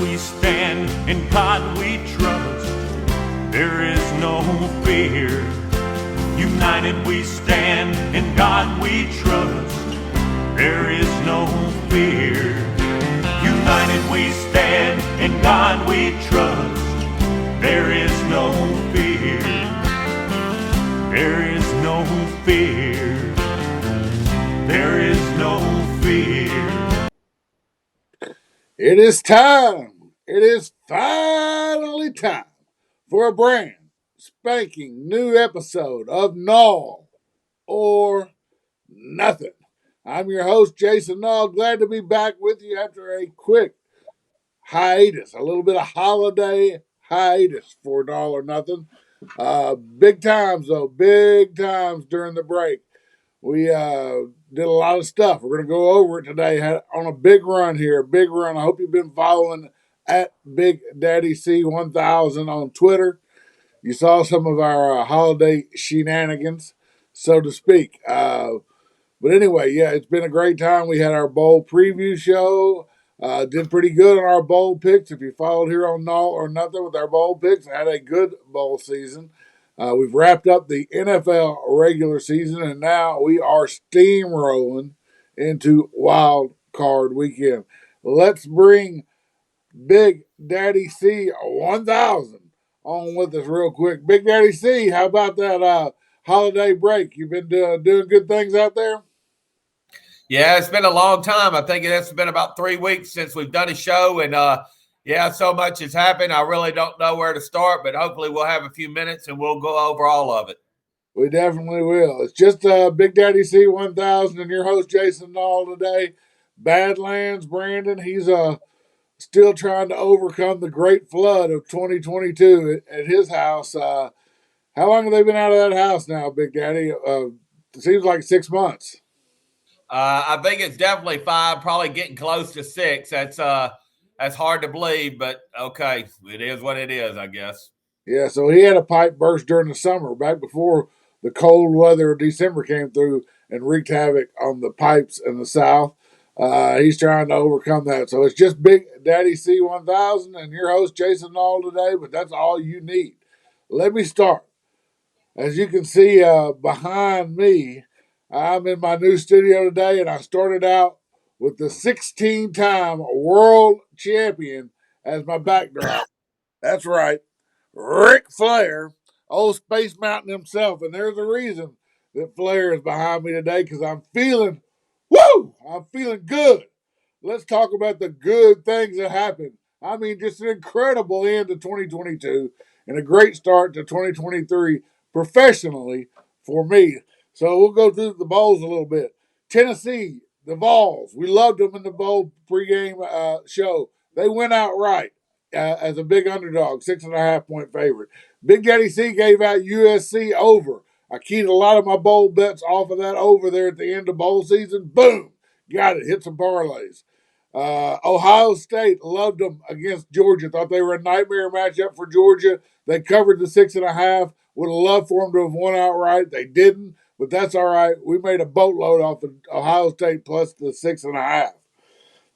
we stand, in God we trust. There is no fear. United we stand, in God we trust. There is no fear. United we stand, in God we trust. There is no fear. There is no fear. There is no fear. It is time. It is finally time for a brand spanking new episode of Nall or Nothing. I'm your host, Jason Nall. Glad to be back with you after a quick hiatus, a little bit of holiday hiatus for Nall or Nothing. Big times, though, big times during the break. We did a lot of stuff. We're going to go over it today. Had on a big run here, a big run. I hope you've been following at Big Daddy C1000 on Twitter. You saw some of our holiday shenanigans, so to speak. But anyway, yeah, it's been a great time. We had our bowl preview show. Did pretty good on our bowl picks. If you followed here on Nall or Nothing with our bowl picks, had a good bowl season. We've wrapped up the NFL regular season, and now we are steamrolling into Wildcard Weekend. Let's bring Big Daddy C1000 on with us real quick. Big Daddy C, how about that holiday break? You've been doing good things out there? Yeah, it's been a long time. I think it's been about 3 weeks since we've done a show, and yeah, so much has happened. I really don't know where to start, but hopefully we'll have a few minutes and we'll go over all of it. We definitely will. It's just Big Daddy C1000 and your host Jason Nall today. Badlands Brandon, he's still trying to overcome the great flood of 2022 at his house. How long have they been out of that house now, Big Daddy? It seems like 6 months. I think it's definitely 5, probably getting close to 6. That's hard to believe, but okay, it is what it is, I guess. Yeah, so he had a pipe burst during the summer, back before the cold weather of December came through and wreaked havoc on the pipes in the South. He's trying to overcome that. So it's just Big Daddy C1000 and your host Jason Nall today, but that's all you need. Let me start. As you can see behind me, I'm in my new studio today, and I started out with the 16-time world champion as my backdrop. That's right, Ric Flair, old Space Mountain himself. And there's a reason that Flair is behind me today, because I'm feeling good. Let's talk about the good things that happened. I mean, just an incredible end to 2022 and a great start to 2023 professionally for me. So we'll go through the bowls a little bit. Tennessee, the Vols, we loved them in the bowl pregame show. They went out right as a big underdog, 6.5 point favorite. Big Daddy C gave out USC over. I keyed a lot of my bowl bets off of that over there at the end of bowl season. Boom! Got it. Hit some parlays. Ohio State loved them against Georgia. Thought they were a nightmare matchup for Georgia. They covered the 6.5. Would have loved for them to have won outright. They didn't, but that's all right. We made a boatload off of Ohio State plus the 6.5.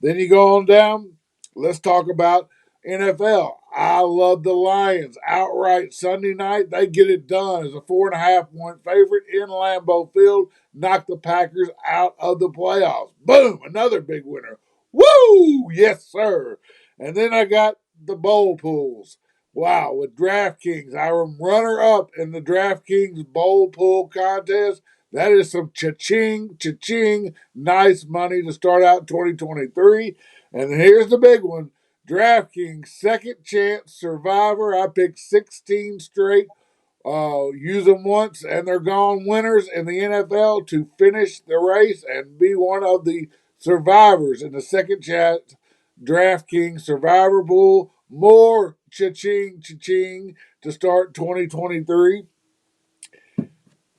Then you go on down. Let's talk about NFL. I love the Lions outright Sunday night. They get it done as a 4.5 point favorite in Lambeau Field. Knock the Packers out of the playoffs. Boom! Another big winner. Woo! Yes, sir. And then I got the bowl pools. Wow, with DraftKings, I am runner up in the DraftKings bowl pool contest. That is some cha-ching, nice money to start out 2023. And here's the big one. DraftKings Second Chance Survivor. I picked 16 straight. Use them once and they're gone winners in the NFL to finish the race and be one of the survivors in the Second Chance DraftKings Survivor Pool. More cha-ching to start 2023.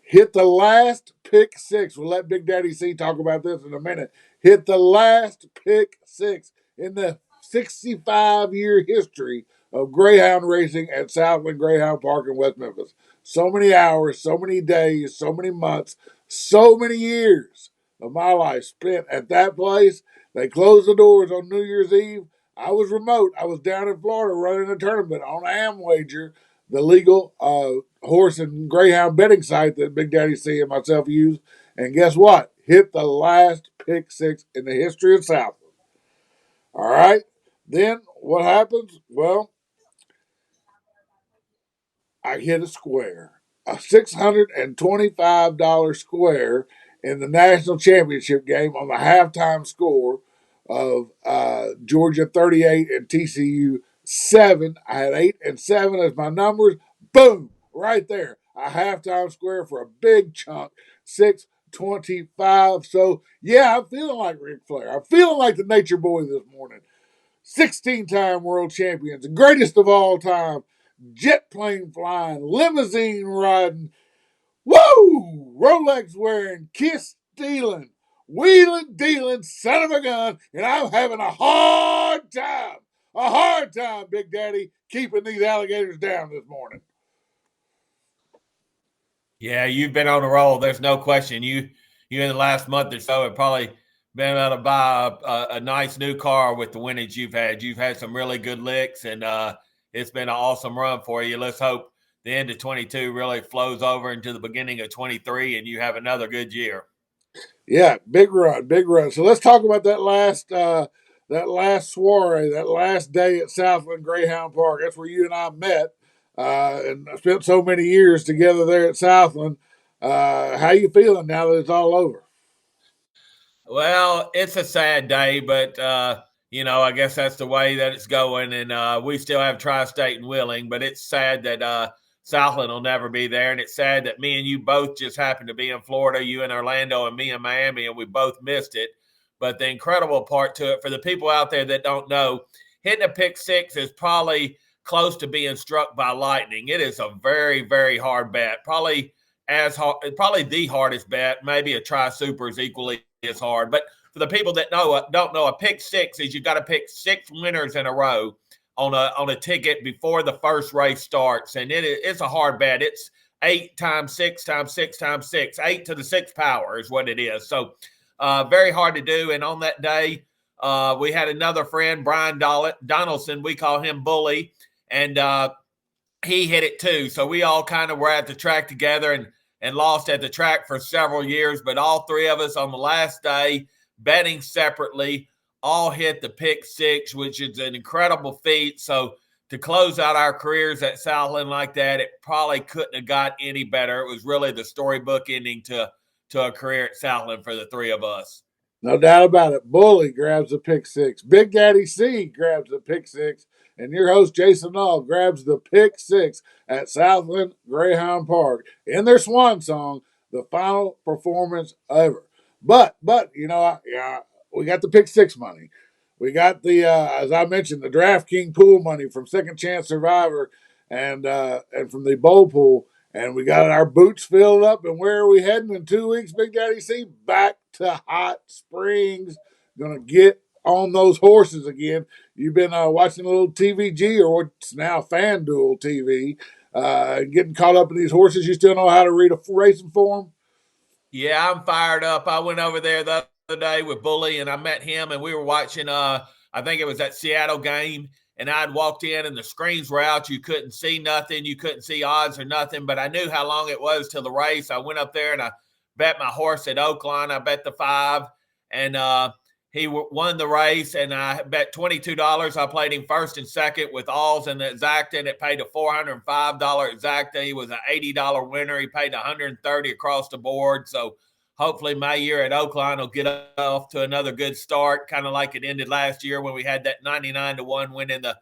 Hit the last pick 6. We'll let Big Daddy C talk about this in a minute. Hit the last pick 6 in the 65-year history of Greyhound racing at Southland Greyhound Park in West Memphis. So many hours, so many days, so many months, so many years of my life spent at that place. They closed the doors on New Year's Eve. I was remote. I was down in Florida running a tournament on Amwager, the legal horse and greyhound betting site that Big Daddy C and myself use. And guess what? Hit the last pick six in the history of Southland. All right. Then what happens? Well, I hit a square, a $625 square in the national championship game on the halftime score of Georgia 38 and TCU 7. I had 8 and 7 as my numbers. Boom, right there. A halftime square for a big chunk, 625. So, yeah, I'm feeling like Ric Flair. I'm feeling like the nature boy this morning. 16-time world champions, greatest of all time, jet plane flying, limousine riding, woo, Rolex wearing, kiss stealing, wheeling dealing, son of a gun, and I'm having a hard time, Big Daddy, keeping these alligators down this morning. Yeah, you've been on a roll. There's no question. You in the last month or so have probably been able to buy a nice new car with the winnings you've had. You've had some really good licks, and it's been an awesome run for you. Let's hope the end of 22 really flows over into the beginning of 23, and you have another good year. Yeah, big run, big run. So let's talk about that last soiree, that last day at Southland Greyhound Park. That's where you and I met, and spent so many years together there at Southland. How you feeling now that it's all over? Well, it's a sad day, but I guess that's the way that it's going. And we still have Tri-State and Wheeling, but it's sad that Southland will never be there, and it's sad that me and you both just happened to be in Florida, you in Orlando, and me in Miami, and we both missed it. But the incredible part to it, for the people out there that don't know, hitting a pick six is probably close to being struck by lightning. It is a very, very hard bet. Probably the hardest bet. Maybe a Tri-Super is equally as hard. But for the people that don't know, a pick six is you got to pick 6 winners in a row on a ticket before the first race starts, and it's a hard bet. It's 8 times 6 times 6 times 6, 8 to the 6th power is what it is. So very hard to do. And on that day, we had another friend, Brian Donaldson. We call him Bully, and he hit it too. So we all kind of were at the track together and lost at the track for several years. But all three of us on the last day, betting separately, all hit the pick six, which is an incredible feat. So to close out our careers at Southland like that, it probably couldn't have got any better. It was really the storybook ending to a career at Southland for the three of us. No doubt about it. Bully grabs the pick six. Big Daddy C grabs the pick six. And your host, Jason Nall, grabs the pick six at Southland Greyhound Park in their swan song, the final performance ever. But we got the pick six money. We got the, as I mentioned, the DraftKings pool money from Second Chance Survivor and from the bowl pool. And we got our boots filled up. And where are we heading in 2 weeks, Big Daddy C? Back to Hot Springs. Going to get on those horses again. You've been watching a little TVG, or what's now FanDuel TV, getting caught up in these horses. You still know how to read a racing form? Yeah, I'm fired up. I went over there the other day with Bully, and I met him, and we were watching, I think it was that Seattle game, and I'd walked in, and the screens were out. You couldn't see nothing. You couldn't see odds or nothing, but I knew how long it was till the race. I went up there, and I bet my horse at Oakland. I bet the 5, and he won the race, and I bet $22. I played him first and second with alls and the exacta, and it paid a $405 exacta. He was an $80 winner. He paid $130 across the board. So hopefully my year at Oakland will get off to another good start, kind of like it ended last year when we had that 99-1 win in the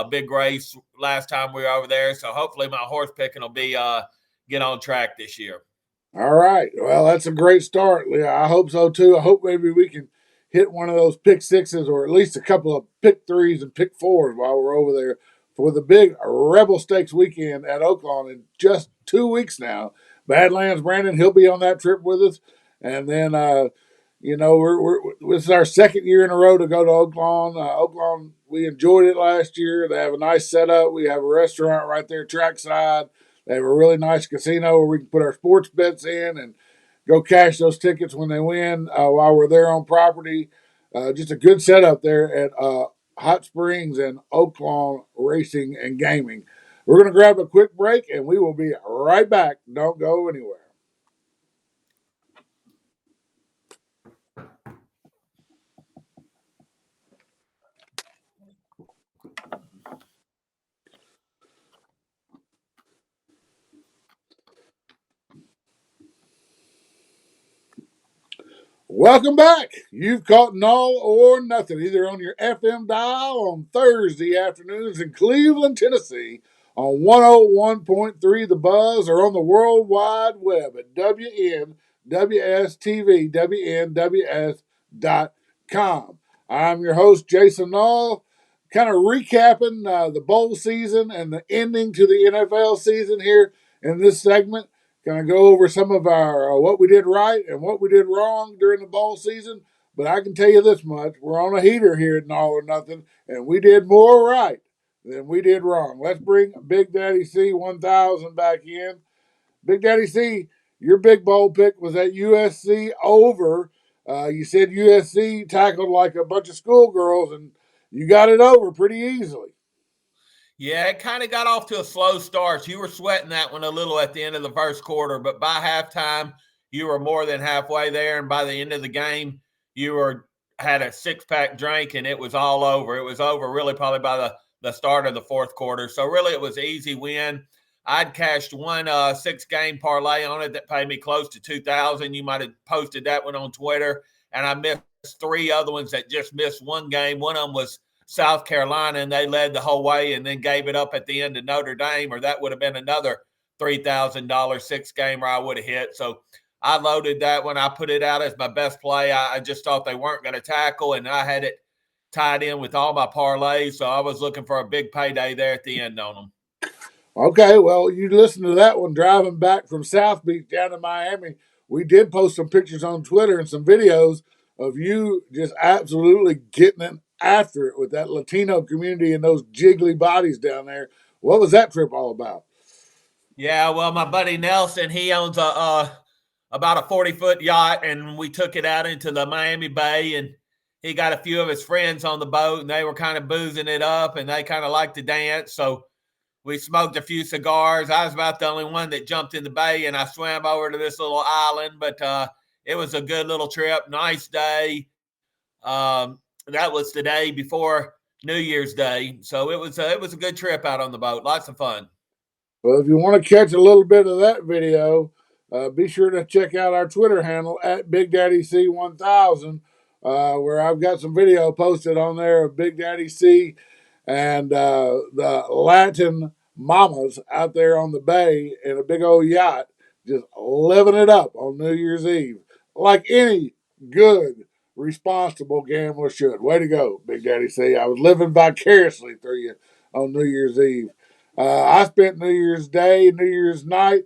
big race last time we were over there. So hopefully my horse picking will be get on track this year. All right. Well, that's a great start, Leah. I hope so, too. I hope maybe we can hit one of those pick sixes or at least a couple of pick threes and pick fours while we're over there for the big Rebel Stakes weekend at Oakland in just 2 weeks now. Badlands Brandon, he'll be on that trip with us. And then, this is our second year in a row to go to Oakland. Oakland, we enjoyed it last year. They have a nice setup. We have a restaurant right there trackside. They have a really nice casino where we can put our sports bets in and go cash those tickets when they win while we're there on property. Just a good setup there at Hot Springs, and Oaklawn Racing and Gaming. We're going to grab a quick break, and we will be right back. Don't go anywhere. Welcome back. You've caught Nall or Nuthin, either on your FM dial on Thursday afternoons in Cleveland, Tennessee, on 101.3 The Buzz, or on the World Wide Web at WNWSTV, WNWS.com. I'm your host, Jason Nall, kind of recapping the bowl season and the ending to the NFL season here in this segment. Going to go over some of our what we did right and what we did wrong during the bowl season. But I can tell you this much: we're on a heater here at Nall or Nuthin, and we did more right than we did wrong. Let's bring Big Daddy C 1000 back in. Big Daddy C, your big bowl pick was at USC over. You said USC tackled like a bunch of schoolgirls, and you got it over pretty easily. Yeah, it kind of got off to a slow start. You were sweating that one a little at the end of the first quarter, but by halftime, you were more than halfway there. And by the end of the game, you had a six-pack drink, and it was all over. It was over really probably by the start of the fourth quarter. So really, it was an easy win. I'd cashed one 6-game parlay on it that paid me close to $2,000. You might have posted that one on Twitter, and I missed 3 other ones that just missed one game. One of them was South Carolina, and they led the whole way and then gave it up at the end to Notre Dame, or that would have been another $3,000 6-gamer I would have hit. So I loaded that one. I put it out as my best play. I just thought they weren't going to tackle, and I had it tied in with all my parlays, so I was looking for a big payday there at the end on them. Okay, well, you listened to that one driving back from South Beach down to Miami. We did post some pictures on Twitter and some videos of you just absolutely getting it after it with that Latino community and those jiggly bodies down there. What was that trip all about? Yeah, well, my buddy Nelson, he owns about a 40-foot yacht, and we took it out into the Miami Bay, and he got a few of his friends on the boat, and they were kind of boozing it up, and they kind of liked to dance. So we smoked a few cigars. I was about the only one that jumped in the bay, and I swam over to this little island, but it was a good little trip. Nice day. That was the day before New Year's Day. So it was a good trip out on the boat. Lots of fun. Well, if you want to catch a little bit of that video, be sure to check out our Twitter handle at Big Daddy C 1000, where I've got some video posted on there of Big Daddy C and the Latin mamas out there on the bay in a big old yacht, just living it up on New Year's Eve, like any good, responsible gambler should. Way to go, Big Daddy C. I was living vicariously through you on New Year's Eve. I spent New Year's Day, New Year's night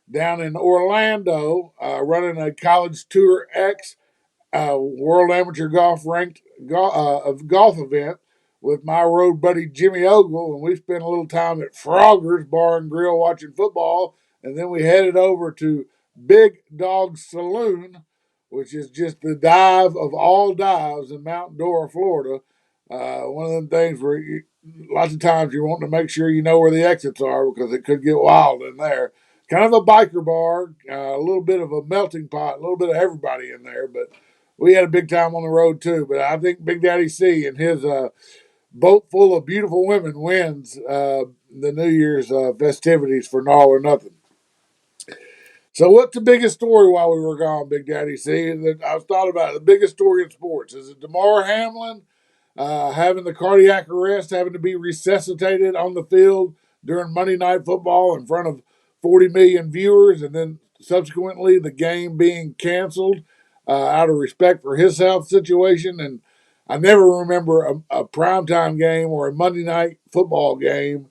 down in Orlando running a College Tour X World Amateur Golf ranked golf event with my road buddy Jimmy Ogle, and we spent a little time at Frogger's Bar and Grill watching football, and then we headed over to Big Dog Saloon, which is just the dive of all dives in Mount Dora, Florida. One of them things where lots of times you want to make sure you know where the exits are because it could get wild in there. Kind of a biker bar, a little bit of a melting pot, a little bit of everybody in there, but we had a big time on the road too. But I think Big Daddy C and his boat full of beautiful women wins the New Year's festivities for Nall or Nuthin. So, what's the biggest story while we were gone, Big Daddy C? I've thought about it. The biggest story in sports is it Damar Hamlin having the cardiac arrest, having to be resuscitated on the field during Monday Night Football in front of 40 million viewers, and then subsequently the game being canceled out of respect for his health situation. And I never remember a primetime game or a Monday Night Football game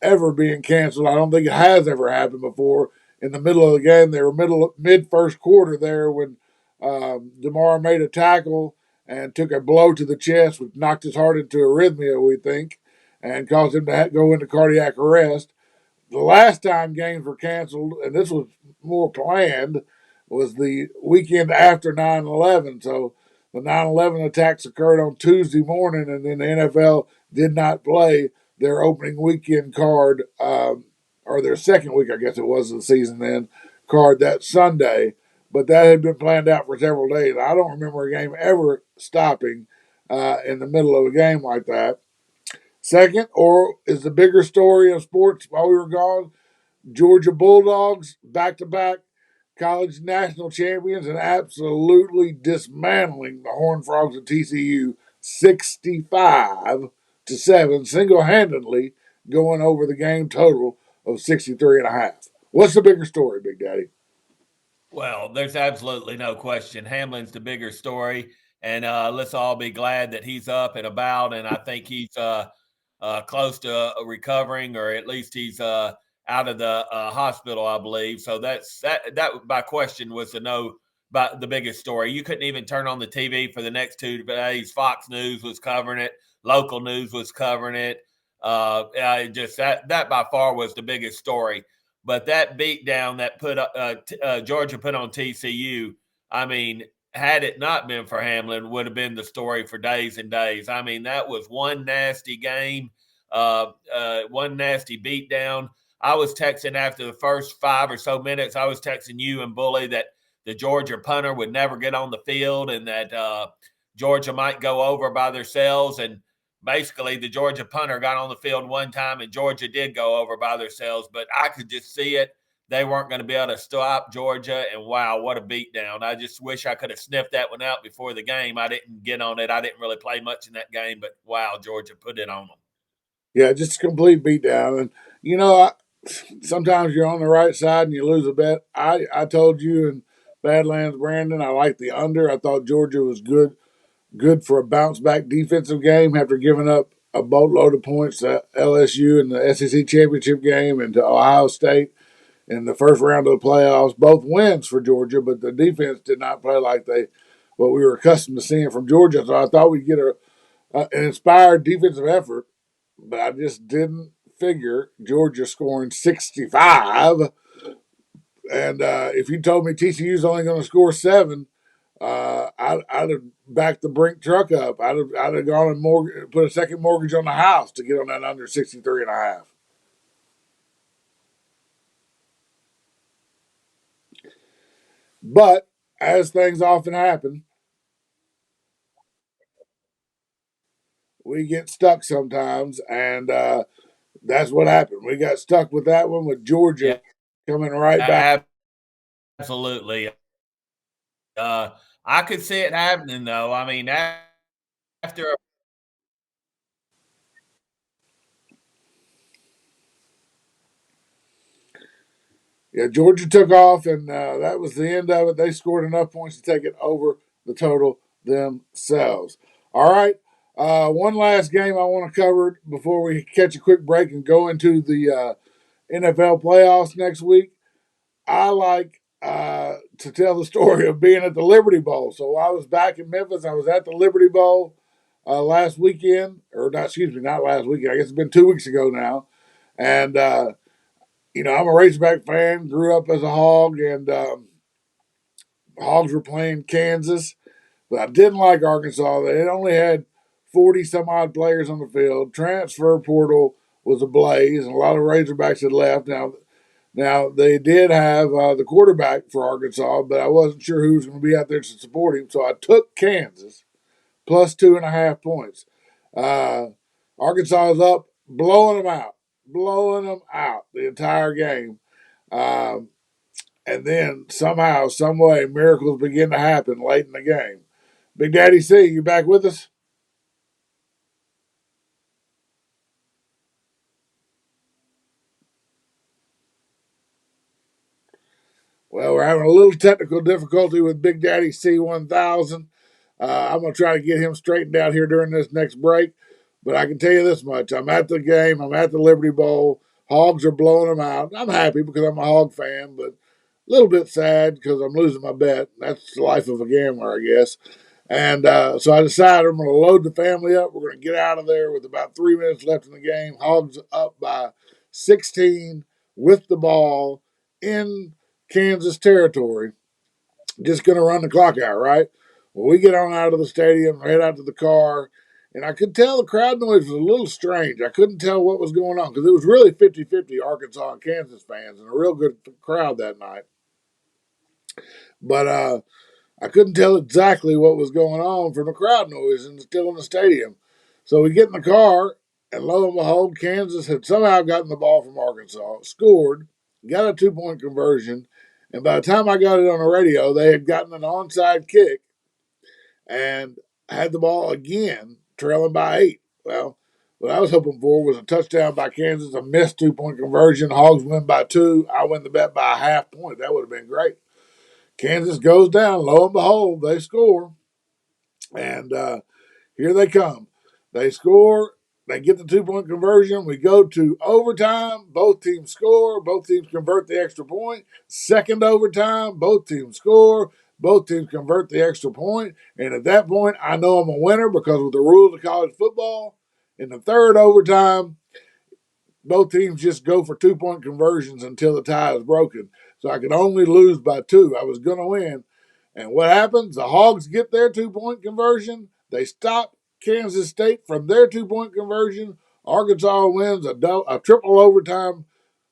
ever being canceled. I don't think it has ever happened before. In the middle of the game, they were mid first quarter there when Damar made a tackle and took a blow to the chest, which knocked his heart into arrhythmia, we think, and caused him to go into cardiac arrest. The last time games were canceled, and this was more planned, was the weekend after 9/11. So the 9/11 attacks occurred on Tuesday morning, and then the NFL did not play their opening weekend card, or their second week, I guess it was, of the season then, card that Sunday. But that had been planned out for several days. I don't remember a game ever stopping in the middle of a game like that. Second, or is the bigger story of sports while we were gone, Georgia Bulldogs, back to back college national champions, and absolutely dismantling the Horned Frogs of TCU 65-7, single handedly going over the game total of 63.5. What's the bigger story, Big Daddy? Well, there's absolutely no question. Hamlin's the bigger story, and let's all be glad that he's up and about. And I think he's close to recovering, or at least he's out of the hospital, I believe. So that by question was to know about the biggest story. You couldn't even turn on the TV for the next 2 days. Fox News was covering it. Local news was covering it. Just that by far was the biggest story. But that beatdown that Georgia put on TCU, I mean, had it not been for Hamlin, would have been the story for days and days. I mean, that was one nasty game, one nasty beatdown. I was texting after the first 5 or so minutes. I was texting you and Bully that the Georgia punter would never get on the field and that Georgia might go over by themselves. And basically, the Georgia punter got on the field one time, and Georgia did go over by themselves. But I could just see it. They weren't going to be able to stop Georgia, and wow, what a beatdown. I just wish I could have sniffed that one out before the game. I didn't get on it. I didn't really play much in that game, but wow, Georgia put it on them. Yeah, just a complete beatdown. And, sometimes you're on the right side and you lose a bet. I told you in Badlands, Brandon, I liked the under. I thought Georgia was good for a bounce back defensive game after giving up a boatload of points to LSU in the SEC championship game and to Ohio State in the first round of the playoffs. Both wins for Georgia, but the defense did not play like what we were accustomed to seeing from Georgia. So I thought we'd get an inspired defensive effort, but I just didn't figure Georgia scoring 65. And if you told me TCU's only going to score 7, I'd have backed the Brink truck up. I'd have gone and put a second mortgage on the house to get on that under 63.5. But as things often happen, we get stuck sometimes, and that's what happened. We got stuck with that one with Georgia coming right back. Absolutely. I could see it happening, though. I mean, after Yeah, Georgia took off, and that was the end of it. They scored enough points to take it over the total themselves. All right, one last game I want to cover before we catch a quick break and go into the NFL playoffs next week. I like to tell the story of being at the Liberty Bowl. So I was back in Memphis. I was at the Liberty Bowl last weekend, or not, excuse me, not last weekend. I guess it's been 2 weeks ago now. And I'm a Razorback fan, grew up as a Hog, and Hogs were playing Kansas. But I didn't like Arkansas. They only had 40 some odd players on the field. Transfer portal was ablaze, and a lot of Razorbacks had left. Now they did have the quarterback for Arkansas, but I wasn't sure who was going to be out there to support him. So I took Kansas plus 2.5 points. Arkansas is up, blowing them out the entire game. And then somehow, some way, miracles begin to happen late in the game. Big Daddy C, you back with us? Well, we're having a little technical difficulty with Big Daddy C1000. I'm going to try to get him straightened out here during this next break. But I can tell you this much. I'm at the game. I'm at the Liberty Bowl. Hogs are blowing them out. I'm happy because I'm a Hog fan, but a little bit sad because I'm losing my bet. That's the life of a gambler, I guess. And so I decided I'm going to load the family up. We're going to get out of there with about 3 minutes left in the game. Hogs up by 16 with the ball in Kansas territory. Just going to run the clock out, right? Well, we get on out of the stadium, head out to the car, and I could tell the crowd noise was a little strange. I couldn't tell what was going on because it was really 50-50 Arkansas and Kansas fans and a real good crowd that night. But I couldn't tell exactly what was going on from the crowd noise and still in the stadium. So we get in the car, and lo and behold, Kansas had somehow gotten the ball from Arkansas, scored, got a 2-point conversion, and by the time I got it on the radio, they had gotten an onside kick and had the ball again, trailing by 8. Well, what I was hoping for was a touchdown by Kansas, a missed 2-point conversion. Hogs win by 2. I win the bet by a half point. That would have been great. Kansas goes down. Lo and behold, they score. And here they come. They score. They get the 2-point conversion. We go to overtime. Both teams score. Both teams convert the extra point. Second overtime. Both teams score. Both teams convert the extra point. And at that point, I know I'm a winner because with the rules of college football, in the third overtime, both teams just go for 2-point conversions until the tie is broken. So I could only lose by 2. I was going to win. And what happens? The Hogs get their 2-point conversion. They stop Kansas State from their 2-point conversion. Arkansas wins a triple overtime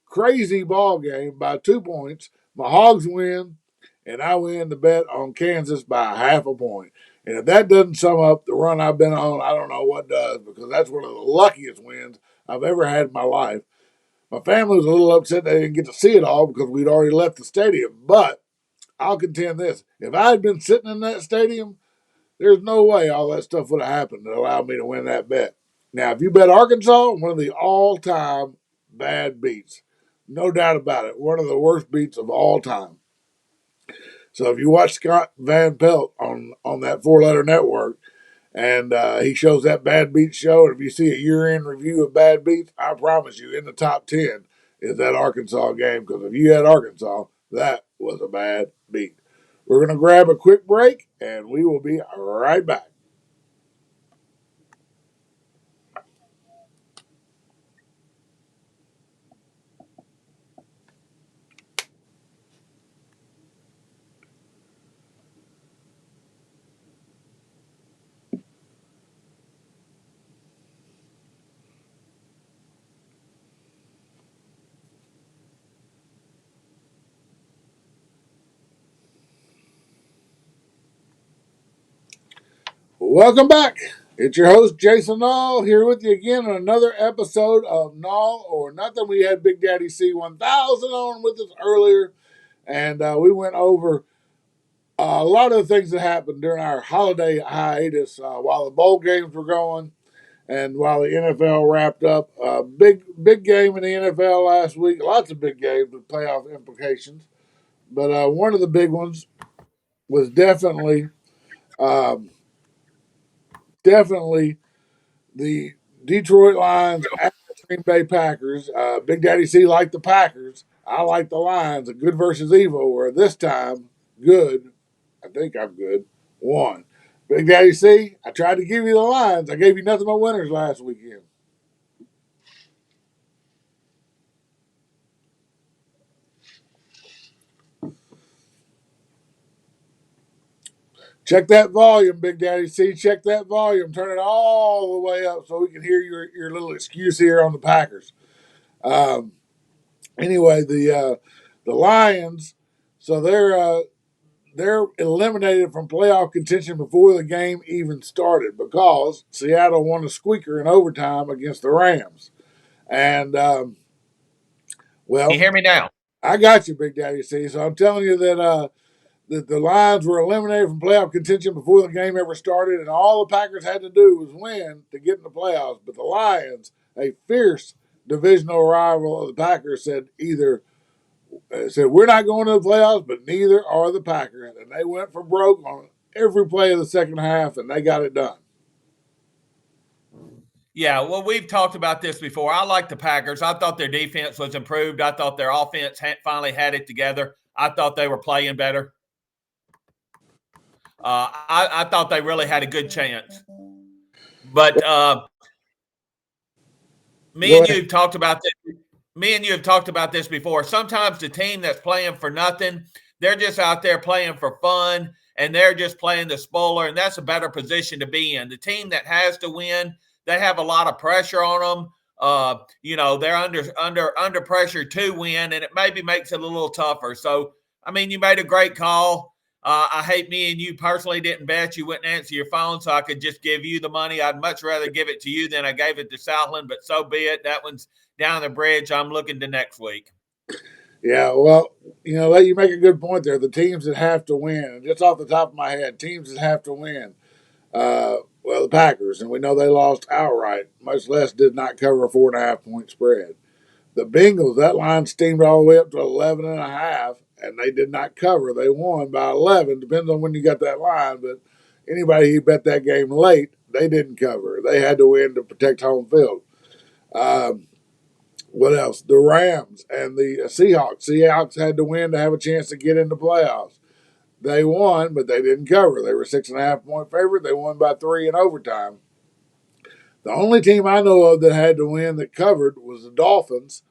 crazy ball game by 2 points. My Hogs win, and I win the bet on Kansas by half a point. And if that doesn't sum up the run I've been on, I don't know what does, because that's one of the luckiest wins I've ever had in my life. My family was a little upset they didn't get to see it all because we'd already left the stadium. But I'll contend this. If I had been sitting in that stadium, there's no way all that stuff would have happened that allowed me to win that bet. Now, if you bet Arkansas, one of the all-time bad beats. No doubt about it. One of the worst beats of all time. So if you watch Scott Van Pelt on that 4-letter network, and he shows that bad beats show, and if you see a year-end review of bad beats, I promise you, in the top 10 is that Arkansas game. Because if you had Arkansas, that was a bad beat. We're going to grab a quick break, and we will be right back. Welcome back. It's your host, Jason Nall, here with you again on another episode of Nall or Nuthin. We had Big Daddy C1000 on with us earlier, and we went over a lot of the things that happened during our holiday hiatus while the bowl games were going and while the NFL wrapped up. Big game in the NFL last week. Lots of big games with playoff implications. But one of the big ones was um, definitely the Detroit Lions at the Green Bay Packers. Big Daddy C liked the Packers. I like the Lions. A good versus evil, where this time, good, I think I'm good, won. Big Daddy C, I tried to give you the Lions. I gave you nothing but winners last weekend. Check that volume, Big Daddy C. Check that volume. Turn it all the way up so we can hear your little excuse here on the Packers. Um, anyway, the Lions, so they're eliminated from playoff contention before the game even started because Seattle won a squeaker in overtime against the Rams. And well, Can you hear me now? I got you, Big Daddy C. So I'm telling you that the Lions were eliminated from playoff contention before the game ever started, and all the Packers had to do was win to get in the playoffs. But the Lions, a fierce divisional rival of the Packers, said we're not going to the playoffs, but neither are the Packers, and they went for broke on every play of the second half, and they got it done. Yeah, well, we've talked about this before. I like the Packers. I thought their defense was improved. I thought their offense finally had it together. I thought they were playing better. I thought they really had a good chance. But me and you have talked about this. Me and you have talked about this before. Sometimes the team that's playing for nothing, they're just out there playing for fun. and they're just playing the spoiler, and that's a better position to be in. The team that has to win, they have a lot of pressure on them. They're under pressure to win, and it maybe makes it a little tougher. So, I mean, you made a great call. I hate me and you personally didn't bet. You wouldn't answer your phone, so I could just give you the money. I'd much rather give it to you than I gave it to Southland, but so be it. That one's down the bridge. I'm looking to next week. Yeah, well, you make a good point there. The teams that have to win, just off the top of my head, teams that have to win. The Packers, and we know they lost outright, much less did not cover a 4.5 point spread. The Bengals, that line steamed all the way up to 11.5, and they did not cover. They won by 11. Depends on when you got that line, but anybody who bet that game late, they didn't cover. They had to win to protect home field. What else? The Rams and the Seahawks. Seahawks had to win to have a chance to get into playoffs. They won, but they didn't cover. They were 6.5 point favorite. They won by 3 in overtime. The only team I know of that had to win that covered was the Dolphins.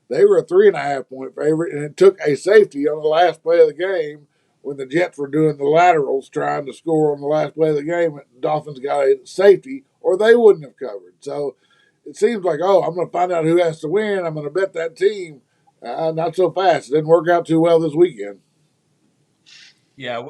They were a 3.5 point favorite, and it took a safety on the last play of the game when the Jets were doing the laterals trying to score on the last play of the game. The Dolphins got a safety, or they wouldn't have covered. So it seems like, I'm going to find out who has to win. I'm going to bet that team. Not so fast. It didn't work out too well this weekend. Yeah,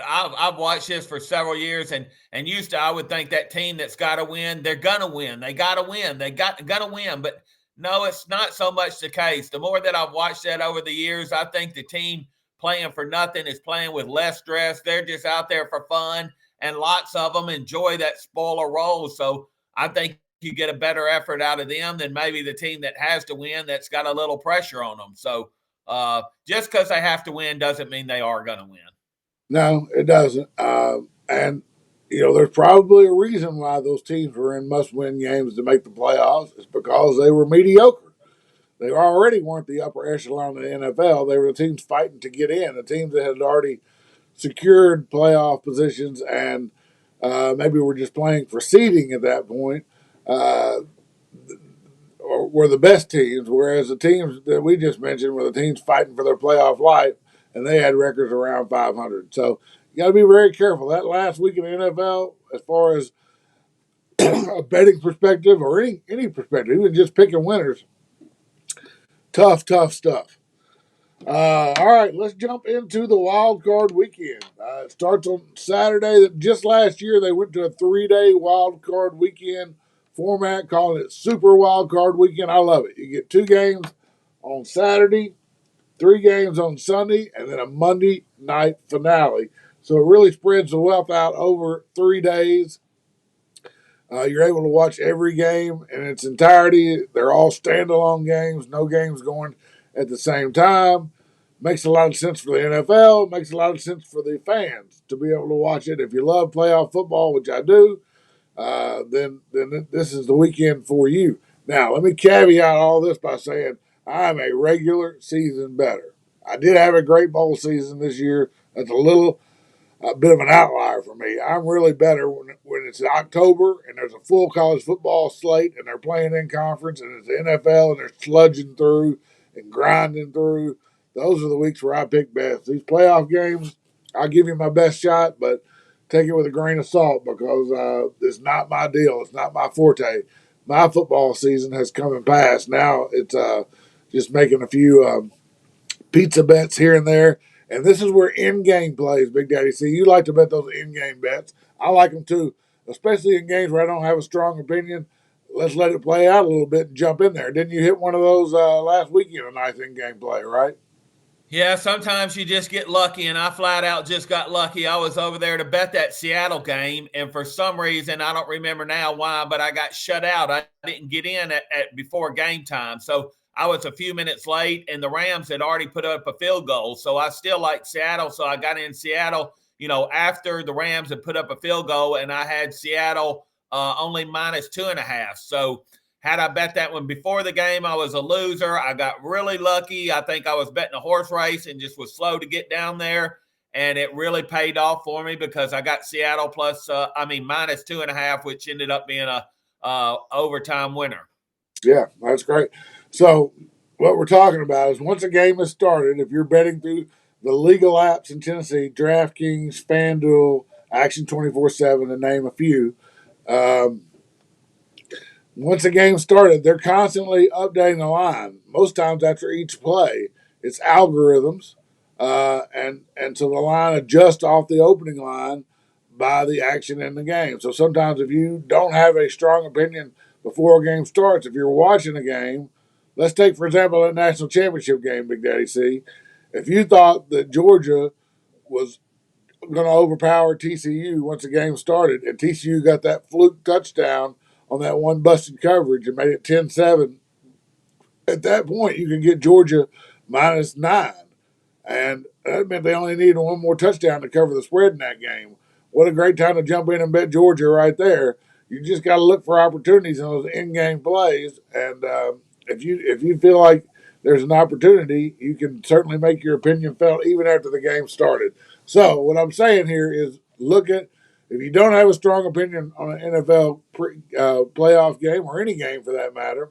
I've watched this for several years, and used to I would think that team that's got to win, they're gonna win. They got to win. They gonna win. But no, it's not so much the case. The more that I've watched that over the years, I think the team playing for nothing is playing with less stress. They're just out there for fun, and lots of them enjoy that spoiler role. So I think you get a better effort out of them than maybe the team that has to win that's got a little pressure on them. So just because they have to win doesn't mean they are going to win. No, it doesn't. There's probably a reason why those teams were in must-win games to make the playoffs. It's because they were mediocre. They already weren't the upper echelon of the NFL. They were the teams fighting to get in, the teams that had already secured playoff positions and maybe were just playing for seeding at that point. Were the best teams, whereas the teams that we just mentioned were the teams fighting for their playoff life, and they had records around 500. So you got to be very careful. That last week in the NFL, as far as a betting perspective or any perspective, even just picking winners, tough stuff. All right, let's jump into the Wildcard Weekend. It starts on Saturday. Just last year, they went to a 3-day Wildcard Weekend format, calling it Super Wildcard Weekend. I love it. You get 2 games on Saturday, 3 games on Sunday, and then a Monday night finale. So it really spreads the wealth out over 3 days. You're able to watch every game in its entirety. They're all standalone games, no games going at the same time. Makes a lot of sense for the NFL. Makes a lot of sense for the fans to be able to watch it. If you love playoff football, which I do, then this is the weekend for you. Now, let me caveat all this by saying I'm a regular season bettor. I did have a great bowl season this year. That's a bit of an outlier for me. I'm really better when it's October and there's a full college football slate and they're playing in conference and it's the NFL and they're sludging through and grinding through. Those are the weeks where I pick best. These playoff games, I'll give you my best shot, but take it with a grain of salt because it's not my deal. It's not my forte. My football season has come and passed. Now it's just making a few pizza bets here and there. And this is where in-game plays, Big Daddy. See, you like to bet those in-game bets. I like them too, especially in games where I don't have a strong opinion. Let's let it play out a little bit and jump in there. Didn't you hit one of those last weekend, a nice in-game play, right? Yeah, sometimes you just get lucky, and I flat out just got lucky. I was over there to bet that Seattle game, and for some reason, I don't remember now why, but I got shut out. I didn't get in at before game time, so I was a few minutes late, and the Rams had already put up a field goal. So I still like Seattle, so I got in Seattle, after the Rams had put up a field goal, and I had Seattle only minus 2.5. So had I bet that one before the game, I was a loser. I got really lucky. I think I was betting a horse race and just was slow to get down there. And it really paid off for me because I got Seattle minus 2.5, which ended up being a overtime winner. Yeah, that's great. So what we're talking about is once a game is started, if you're betting through the legal apps in Tennessee, DraftKings, FanDuel, Action 24/7, to name a few. Um, Once the game started, they're constantly updating the line. Most times after each play, it's algorithms, and so the line adjusts off the opening line by the action in the game. So sometimes if you don't have a strong opinion before a game starts, if you're watching a game, let's take for example a national championship game, Big Daddy C. If you thought that Georgia was going to overpower TCU once the game started, and TCU got that fluke touchdown on that one busted coverage and made it 10-7. At that point, you can get Georgia -9. And that meant they only needed one more touchdown to cover the spread in that game. What a great time to jump in and bet Georgia right there. You just got to look for opportunities in those in-game plays. And if you feel like there's an opportunity, you can certainly make your opinion felt even after the game started. So what I'm saying here is look at, if you don't have a strong opinion on an NFL playoff game or any game for that matter,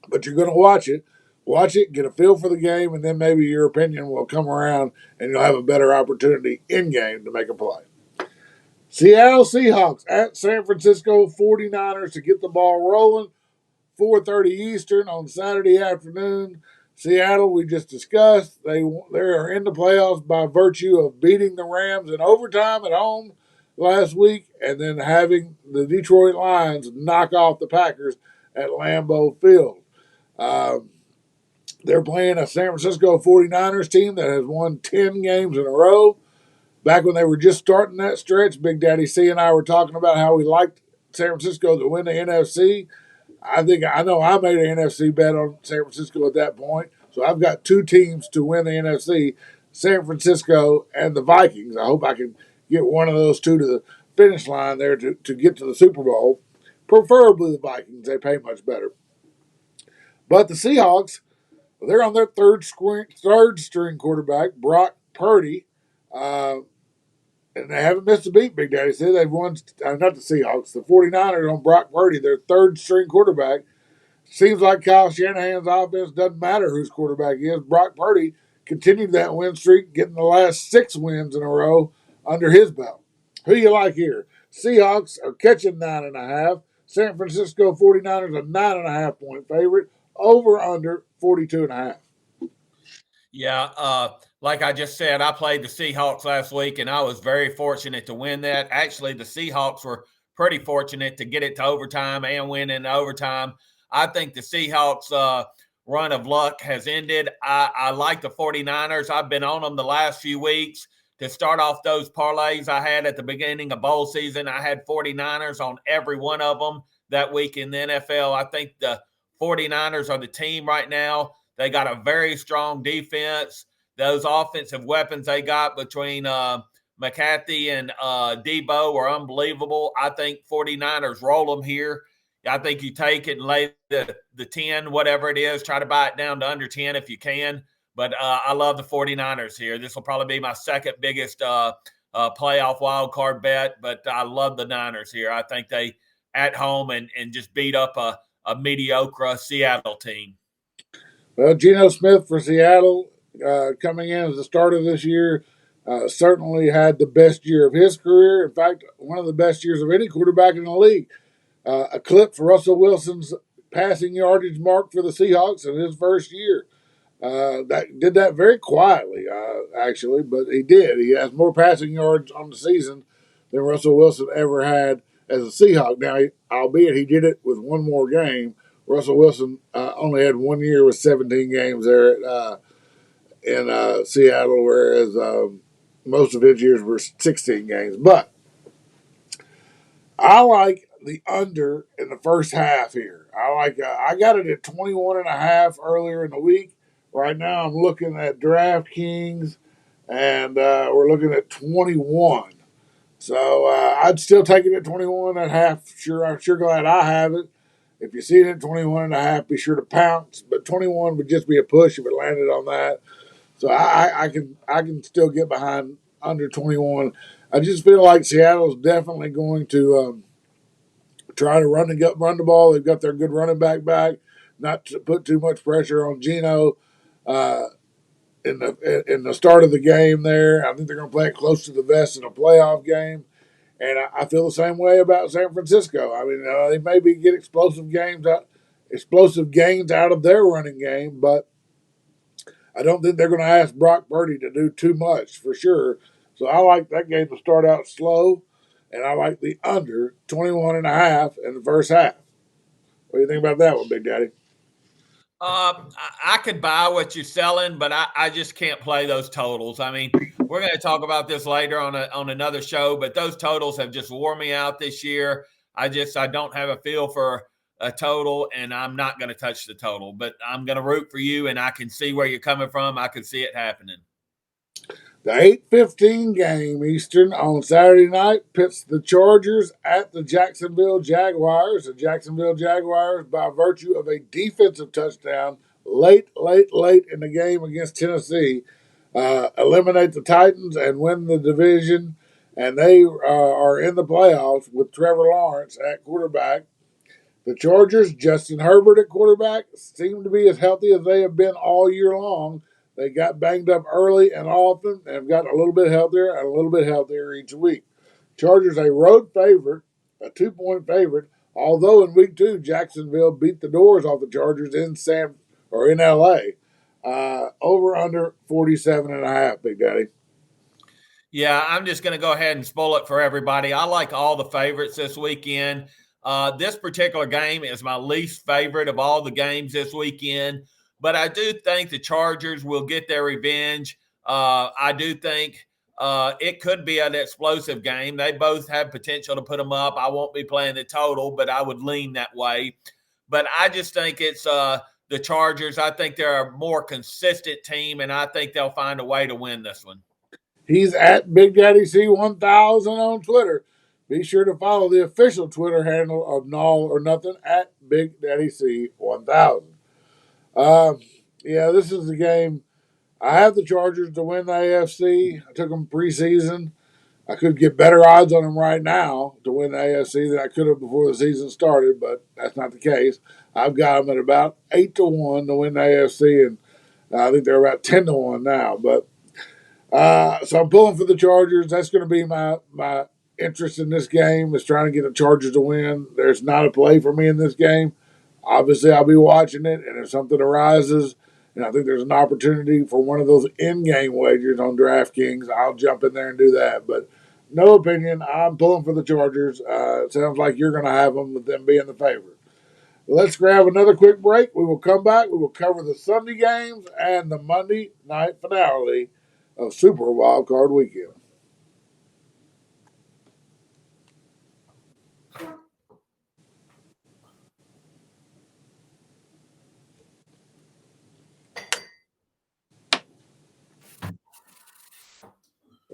but you're going to watch it, get a feel for the game, and then maybe your opinion will come around and you'll have a better opportunity in game to make a play. Seattle Seahawks at San Francisco 49ers to get the ball rolling. 4:30 Eastern on Saturday afternoon. Seattle, we just discussed, they are in the playoffs by virtue of beating the Rams in overtime at home last week and then having the Detroit Lions knock off the Packers at Lambeau Field. They're playing a San Francisco 49ers team that has won 10 games in a row. Back when they were just starting that stretch, Big Daddy C and I were talking about how we liked San Francisco to win the NFC. I know I made an NFC bet on San Francisco at that point. So I've got two teams to win the NFC, San Francisco and the Vikings. I hope I can get one of those two to the finish line there to get to the Super Bowl. Preferably the Vikings. They pay much better. But the Seahawks, they're on their third string quarterback, Brock Purdy. And they haven't missed a beat, Big Daddy said. They've won, not the Seahawks, the 49ers on Brock Purdy, their third string quarterback. Seems like Kyle Shanahan's offense doesn't matter whose quarterback is. Brock Purdy continued that win streak, getting the last 6 wins in a row under his belt. Who you like here? Seahawks are catching 9.5. San Francisco 49ers a 9.5 point favorite. Over under 42.5. Yeah, like I just said, I played the Seahawks last week, and I was very fortunate to win that. Actually, the Seahawks were pretty fortunate to get it to overtime and win in overtime. I think the Seahawks' run of luck has ended. I like the 49ers. I've been on them the last few weeks. To start off those parlays I had at the beginning of bowl season, I had 49ers on every one of them that week in the NFL. I think the 49ers are the team right now. They got a very strong defense. Those offensive weapons they got between McCarthy and Debo are unbelievable. I think 49ers roll them here. I think you take it and lay the 10, whatever it is. Try to buy it down to under 10 if you can. But I love the 49ers here. This will probably be my second biggest playoff wild card bet. But I love the Niners here. I think they at home and just beat up a mediocre Seattle team. Well, Geno Smith for Seattle coming in as the starter this year certainly had the best year of his career. In fact, one of the best years of any quarterback in the league. Eclipsed Russell Wilson's passing yardage mark for the Seahawks in his first year. That did that very quietly, actually, but he did. He has more passing yards on the season than Russell Wilson ever had as a Seahawk. Now, albeit he did it with one more game. Russell Wilson only had 1 year with 17 games there in Seattle, whereas most of his years were 16 games. But I like the under in the first half here. I got it at 21.5 earlier in the week. Right now I'm looking at DraftKings, and we're looking at 21. So I'd still take it at 21.5. Sure, I'm sure glad I have it. If you see it at 21.5, be sure to pounce. But 21 would just be a push if it landed on that. So I can still get behind under 21. I just feel like Seattle's definitely going to try to run the ball. They've got their good running back, not to put too much pressure on Geno. in the start of the game there. I think they're going to play it close to the vest in a playoff game. And I feel the same way about San Francisco. I mean, they maybe get explosive gains out of their running game, but I don't think they're going to ask Brock Purdy to do too much for sure. So I like that game to start out slow, and I like the under 21.5 in the first half. What do you think about that one, Big Daddy? I could buy what you're selling, but I just can't play those totals. I mean, we're going to talk about this later on another show, but those totals have just wore me out this year. I don't have a feel for a total, and I'm not going to touch the total. But I'm going to root for you, and I can see where you're coming from. I can see it happening. The 8:15 game Eastern on Saturday night pits the Chargers at the Jacksonville Jaguars. The Jacksonville Jaguars, by virtue of a defensive touchdown late in the game against Tennessee, eliminate the Titans and win the division. And they are in the playoffs with Trevor Lawrence at quarterback. The Chargers, Justin Herbert at quarterback, seem to be as healthy as they have been all year long. They got banged up early and often and have gotten a little bit healthier and a little bit healthier each week. Chargers a road favorite, a 2-point favorite, although in week 2, Jacksonville beat the doors off the Chargers in LA. Over under 47.5, Big Daddy. Yeah, I'm just going to go ahead and spoil it for everybody. I like all the favorites this weekend. This particular game is my least favorite of all the games this weekend, but I do think the Chargers will get their revenge. I do think it could be an explosive game. They both have potential to put them up. I won't be playing the total, but I would lean that way. But I just think it's the Chargers. I think they're a more consistent team, and I think they'll find a way to win this one. He's at Big Daddy C1000 on Twitter. Be sure to follow the official Twitter handle of Nall or Nuthin at Big Daddy C1000. Yeah, this is the game. I have the Chargers to win the AFC. I took them preseason. I could get better odds on them right now to win the AFC than I could have before the season started, but that's not the case. I've got them at about 8-1 to win the AFC, and I think they're about 10-1 now. But so I'm pulling for the Chargers. That's going to be my interest in this game, is trying to get the Chargers to win. There's not a play for me in this game. Obviously, I'll be watching it, and if something arises, and I think there's an opportunity for one of those in-game wagers on DraftKings, I'll jump in there and do that. But no opinion. I'm pulling for the Chargers. It sounds like you're going to have them with them being the favorite. Let's grab another quick break. We will come back. We will cover the Sunday games and the Monday night finale of Super Wildcard Weekend.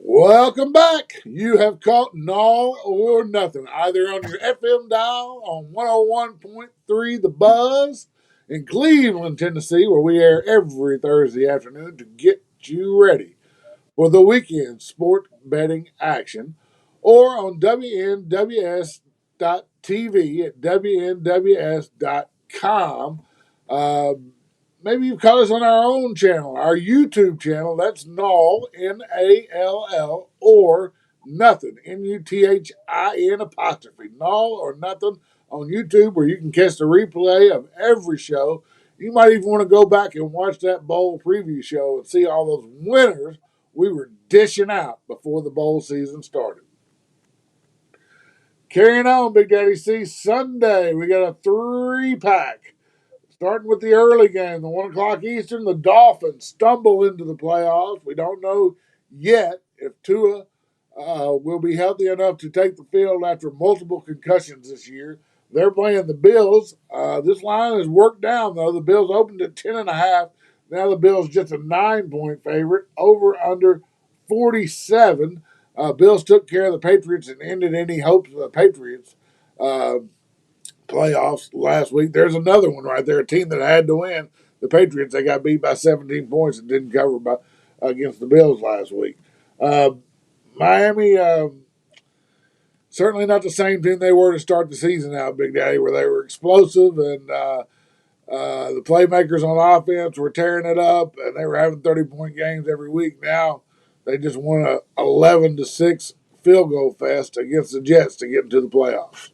Welcome back. You have caught Nall or Nuthin, either on your FM dial on 101.3 The Buzz in Cleveland, Tennessee, where we air every Thursday afternoon to get you ready for the weekend sport betting action, or on WNWS.TV at WNWS.com. Maybe you've caught us on our own channel, our YouTube channel. That's Nall, Nall, or Nuthin, Nuthin apostrophe. Nall or Nuthin on YouTube, where you can catch the replay of every show. You might even want to go back and watch that bowl preview show and see all those winners we were dishing out before the bowl season started. Carrying on, Big Daddy C, Sunday, we got a 3-pack. Starting with the early game, the 1 o'clock Eastern, the Dolphins stumble into the playoffs. We don't know yet if Tua will be healthy enough to take the field after multiple concussions this year. They're playing the Bills. This line has worked down, though. The Bills opened at 10.5. Now the Bills just a 9-point favorite, over under 47. Bills took care of the Patriots and ended any hopes of the Patriots playoffs last week. There's another one right there, a team that had to win. The Patriots, they got beat by 17 points and didn't cover against the Bills last week. Miami, certainly not the same team they were to start the season out, Big Daddy, where they were explosive and The playmakers on offense were tearing it up, and they were having 30-point games every week. Now they just won a 11-6 field goal fest against the Jets to get into the playoffs.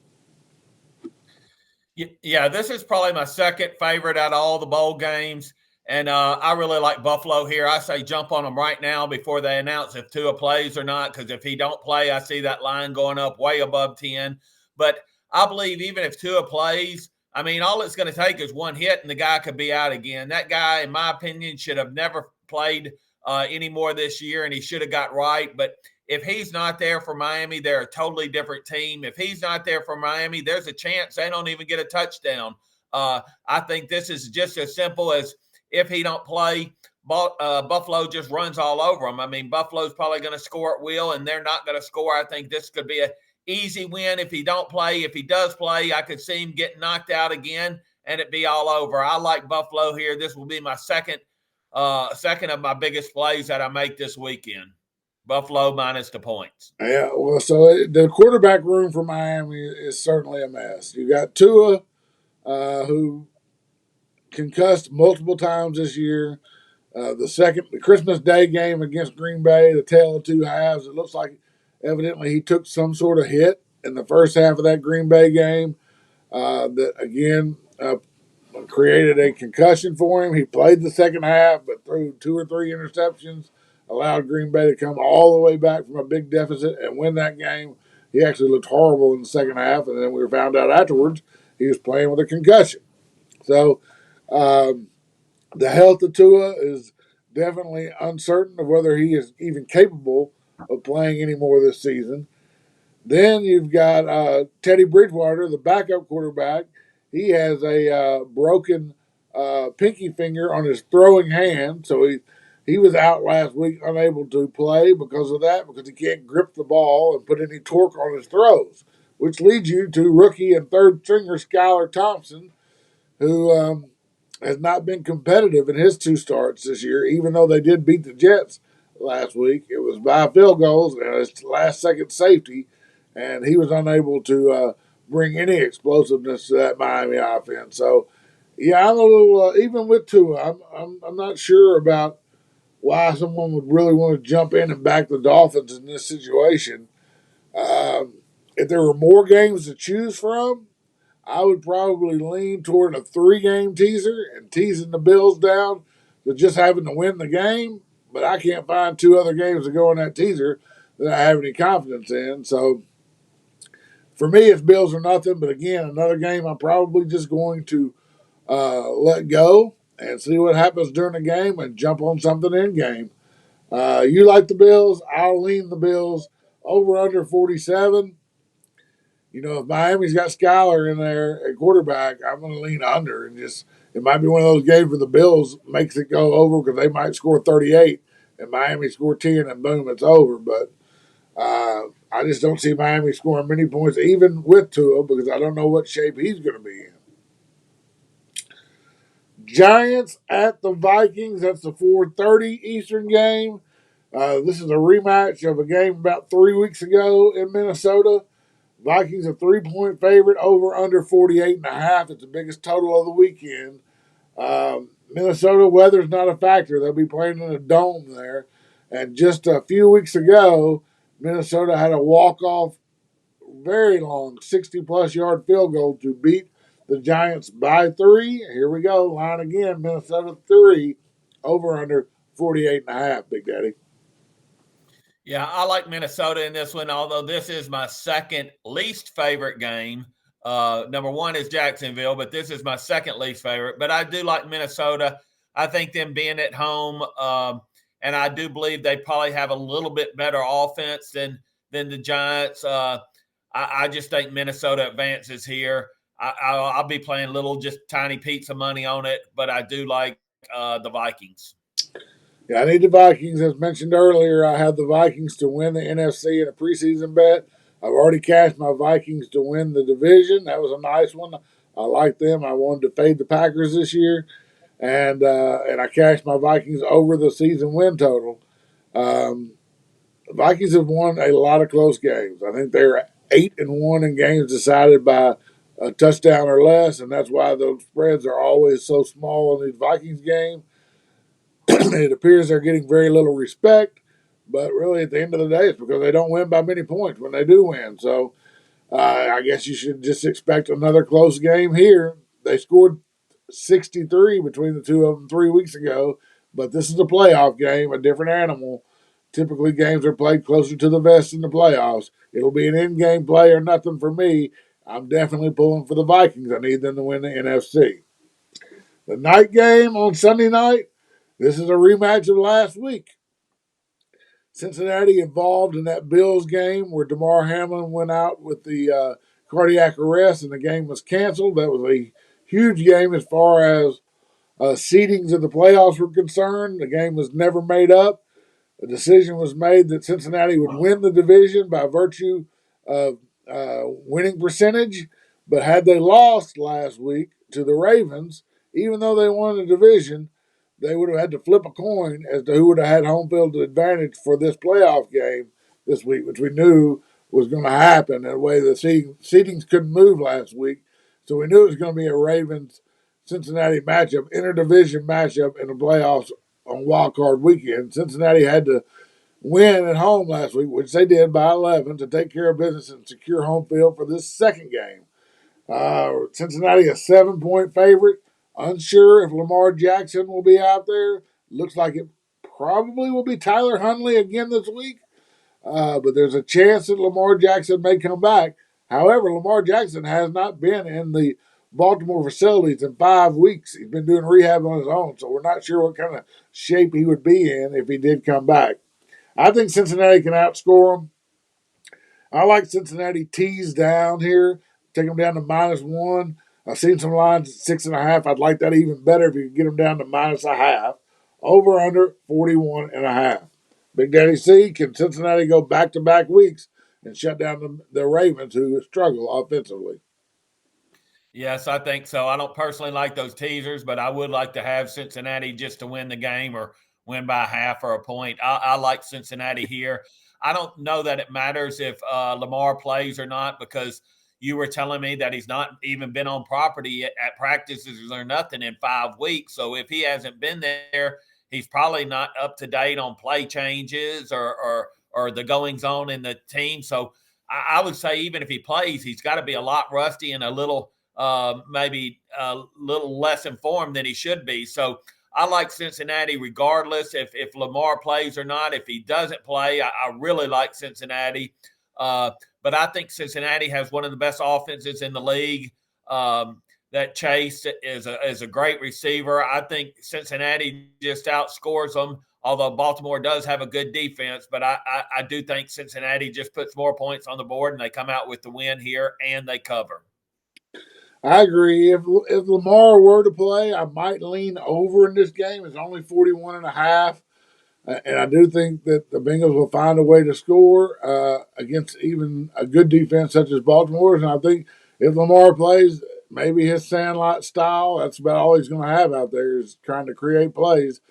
Yeah, this is probably my second favorite out of all the bowl games. And I really like Buffalo here. I say jump on them right now before they announce if Tua plays or not, because if he don't play, I see that line going up way above 10. But I believe even if Tua plays, I mean, all it's going to take is one hit and the guy could be out again. That guy, in my opinion, should have never played anymore this year, and he should have got right. But if he's not there for Miami, they're a totally different team. If he's not there for Miami, there's a chance they don't even get a touchdown. I think this is just as simple as if he don't play, Buffalo just runs all over them. I mean, Buffalo's probably going to score at will, and they're not going to score. I think this could be an easy win if he don't play. If he does play, I could see him get knocked out again, and it be all over. I like Buffalo here. This will be my second of my biggest plays that I make this weekend. Buffalo minus the points. Yeah, well, so the quarterback room for Miami is certainly a mess. You got Tua, who concussed multiple times this year. The Christmas Day game against Green Bay, the tale of two halves. It looks like evidently he took some sort of hit in the first half of that Green Bay game. That again created a concussion for him. He played the second half, but threw 2 or 3 interceptions, allowed Green Bay to come all the way back from a big deficit and win that game. He actually looked horrible in the second half, and then we found out afterwards he was playing with a concussion. So the health of Tua is definitely uncertain of whether he is even capable of playing any more this season. Then you've got Teddy Bridgewater, the backup quarterback. He has a broken pinky finger on his throwing hand, so he was out last week, unable to play because of that, because he can't grip the ball and put any torque on his throws, which leads you to rookie and third stringer Skylar Thompson, who has not been competitive in his 2 starts this year, even though they did beat the Jets last week. It was by field goals and his last-second safety, and he was unable to bring any explosiveness to that Miami offense. So, yeah, I'm a little even with Tua. I'm not sure about why someone would really want to jump in and back the Dolphins in this situation. If there were more games to choose from, I would probably lean toward a 3-game teaser and teasing the Bills down to just having to win the game. But I can't find 2 other games to go in that teaser that I have any confidence in. So for me, it's Bills or nothing. But again, another game I'm probably just going to let go and see what happens during the game and jump on something in game. You like the Bills? I'll lean the Bills over under 47. You know, if Miami's got Skyler in there at quarterback, I'm going to lean under and just it might be one of those games where the Bills makes it go over because they might score 38 and Miami score 10 and boom, it's over. But I just don't see Miami scoring many points, even with Tua, because I don't know what shape he's going to be in. Giants at the Vikings. That's the 4:30 Eastern game. This is a rematch of a game about 3 weeks ago in Minnesota. Vikings a 3-point favorite, over under 48.5. It's the biggest total of the weekend. Minnesota weather's not a factor. They'll be playing in a dome there. And just a few weeks ago, Minnesota had a walk-off, very long, 60-plus yard field goal to beat the Giants by 3. Here we go. Line again. Minnesota 3, over under 48.5, Big Daddy. Yeah, I like Minnesota in this one, although this is my second least favorite game. Number 1 is Jacksonville, but this is my second least favorite. But I do like Minnesota. I think them being at home, and I do believe they probably have a little bit better offense than the Giants. I just think Minnesota advances here. I'll be playing little, just tiny pizza money on it, but I do like the Vikings. Yeah, I need the Vikings. As mentioned earlier, I have the Vikings to win the NFC in a preseason bet. I've already cashed my Vikings to win the division. That was a nice one. I like them. I wanted to fade the Packers this year, and I cashed my Vikings over the season win total. The Vikings have won a lot of close games. I think they're 8-1 in games decided by a touchdown or less, and that's why the spreads are always so small in these Vikings games. It appears they're getting very little respect, but really at the end of the day, it's because they don't win by many points when they do win. So I guess you should just expect another close game here. They scored 63 between the two of them 3 weeks ago, but this is a playoff game, a different animal. Typically, games are played closer to the vest in the playoffs. It'll be an in-game play or nothing for me. I'm definitely pulling for the Vikings. I need them to win the NFC. The night game on Sunday night, this is a rematch of last week. Cincinnati involved in that Bills game where Damar Hamlin went out with the cardiac arrest and the game was canceled. That was a huge game as far as seedings of the playoffs were concerned. The game was never made up. A decision was made that Cincinnati would win the division by virtue of winning percentage. But had they lost last week to the Ravens, even though they won the division, they would have had to flip a coin as to who would have had home field advantage for this playoff game this week, which we knew was going to happen. In a way, the seedings couldn't move last week. So we knew it was going to be a Ravens Cincinnati matchup, interdivision matchup in the playoffs on Wildcard Weekend. Cincinnati had to win at home last week, which they did by 11 to take care of business and secure home field for this second game. Cincinnati a 7-point favorite. Unsure if Lamar Jackson will be out there. Looks like it probably will be Tyler Huntley again this week. But there's a chance that Lamar Jackson may come back. However, Lamar Jackson has not been in the Baltimore facilities in 5 weeks. He's been doing rehab on his own, so we're not sure what kind of shape he would be in if he did come back. I think Cincinnati can outscore them. I like Cincinnati teased down here. Take them down to -1. I've seen some lines at 6.5. I'd like that even better if you could get them down to -0.5. Over under 41.5. Big Daddy C, can Cincinnati go back-to-back weeks and shut down the Ravens, who struggle offensively? Yes, I think so. I don't personally like those teasers, but I would like to have Cincinnati just to win the game or win by half or a point. I like Cincinnati here. I don't know that it matters if Lamar plays or not because you were telling me that he's not even been on property at practices or nothing in 5 weeks. So if he hasn't been there, he's probably not up to date on play changes or the goings on in the team. So I would say even if he plays, he's got to be a lot rusty and a little maybe a little less informed than he should be. So I like Cincinnati regardless if Lamar plays or not. If he doesn't play, I really like Cincinnati. But I think Cincinnati has one of the best offenses in the league. That Chase is a great receiver. I think Cincinnati just outscores them, although Baltimore does have a good defense. But I do think Cincinnati just puts more points on the board, and they come out with the win here, and they cover. I agree. If Lamar were to play, I might lean over in this game. It's only 41.5. And I do think that the Bengals will find a way to score against even a good defense such as Baltimore's. And I think if Lamar plays, maybe his sandlot style, that's about all he's going to have out there is trying to create plays